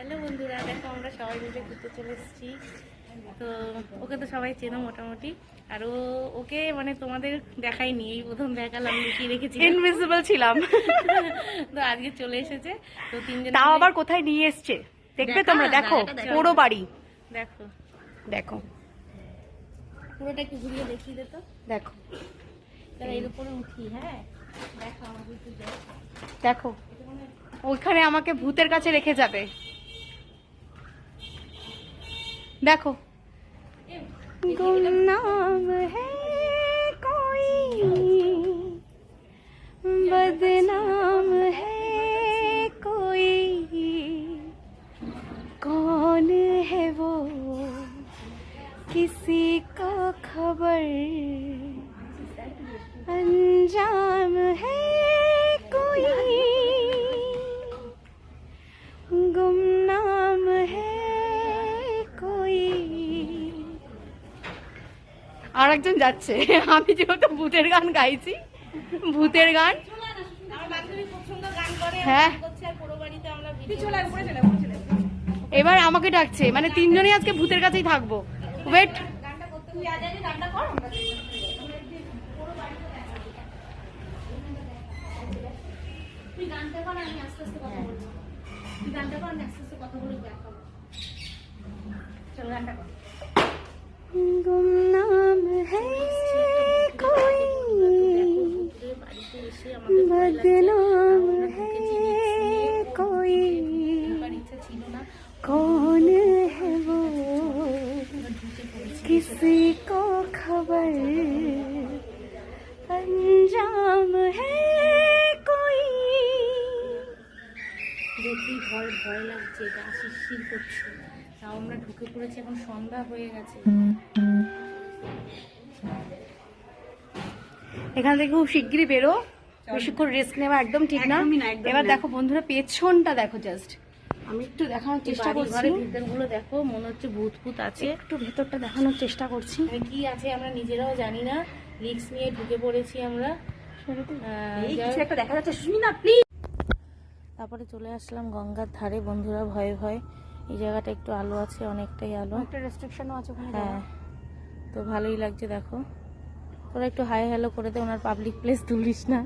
Hello বন্ধুরা, দেখো আমরা সবাই মিলে ঘুরতে চলে এসেছি। তো ওকে তো সবাই চেনো মোটামুটি, আর ওকে মানে তোমাদের দেখাইনি, এই প্রথম দেখালাম, লুকিয়ে রেখেছি, ইনভিজিবল ছিলাম। তো আজকে চলে এসেছে। তো তিনজন তাও আবার কোথায় নিয়ে এসছে দেখবে তোমরা, দেখো পুরো বাড়ি, দেখো দেখো পুরোটা একটু ঘুরিয়ে দেখিয়ে দে তো। দেখো তাহলে এর উপরে উঠি। হ্যাঁ দেখো আমাকে একটু দেখো। দেখো ওইখানে আমাকে ভূতের কাছে রেখে যাবে। দেখো গুমনাম হ্যায় কোই, বদনাম হ্যায় কোই, कौन है वो किसी को खबर, अंजाम है कोई, गुमनाम है कोई। আর একজন যাচ্ছে। আমি যেহেতু ভূতের গান গাইছি, ভূতের গান, আমার বান্ধবী খুব সুন্দর গান করে, হ্যাঁ করছে, আর পুরো বাড়িতে আমরা এবার আমাকে ডাকছে, মানে তিনজনই আজকে ভূতের কাছেই থাকবো। ওয়েট, গানটা করতে তুই আজ আগে গানটা কর। তুই গানটা কর, আমি আস্তে আস্তে কথা বলবো। তুই গানটা কর, আমি আস্তে আস্তে কথা বলে দেখাবো। চল গানটা কর। गुमनाम है कोई, বাড়িতে এসে আমাদের बदनाम है कोई, ইচ্ছা ছিল না, कौन है वो किसी को खबर, अंजाम है कोई। দেখি ভয় ভয় লাগছে, গা শিরশির করছে, তাও আমরা ঢুকে পড়েছি, এখন সন্ধ্যা হয়ে গেছে। এখান থেকে খুব শিগগিরই বেরো, বেশিক্ষণ রেস্ট নেওয়া একদম ঠিক না। এবার দেখো বন্ধুরা, পেছনটা দেখো, জাস্ট আমি একটু দেখানোর চেষ্টা করছি। ঘরের ভিতরগুলো দেখো, মনে হচ্ছে ভূত ভূত আছে। একটু ভেতরটা দেখানোর চেষ্টা করছি। মানে কি আছে আমরা নিজেরাও জানি না, রিস্ক নিয়ে ঢুকে পড়েছি আমরা। একটা দেখা যাচ্ছে, শুনি না প্লিজ। তারপরে চলে আসলাম গঙ্গার ধারে বন্ধুরা, ভয়ে ভয়ে। এই জায়গাটা একটু আলো আছে, অনেকটাই আলো, একটা রেস্ট্রিকশনও আছে ওখানে। হ্যাঁ, তো ভালোই লাগছে। দেখো তোরা একটু হাই হ্যালো করে দে, ওনার পাবলিক প্লেস তুলিস না।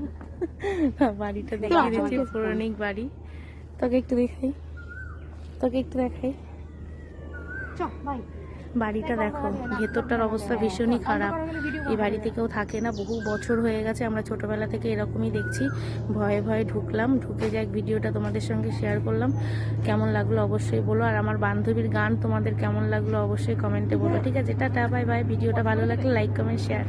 বাড়িটা দেখিয়ে দিচ্ছি, পৌরাণিক বাড়ি। তোকে একটু দেখাই, তোকে একটু দেখাই বাড়িটা দেখো। ভেতরটার অবস্থা ভীষণই খারাপ, এই বাড়িতে কেউ থাকে না, বহু বছর হয়ে গেছে। আমরা ছোটবেলা থেকে এরকমই দেখছি, ভয়ে ভয়ে ঢুকলাম, ঢুকে যাক ভিডিওটা তোমাদের সঙ্গে শেয়ার করলাম। কেমন লাগলো অবশ্যই বলো, আর আমার বান্ধবীর গান তোমাদের কেমন লাগলো অবশ্যই কমেন্টে বলো। ঠিক আছে, টাটা, বাই বাই। ভিডিওটা ভালো লাগলে লাইক, কমেন্ট, শেয়ার।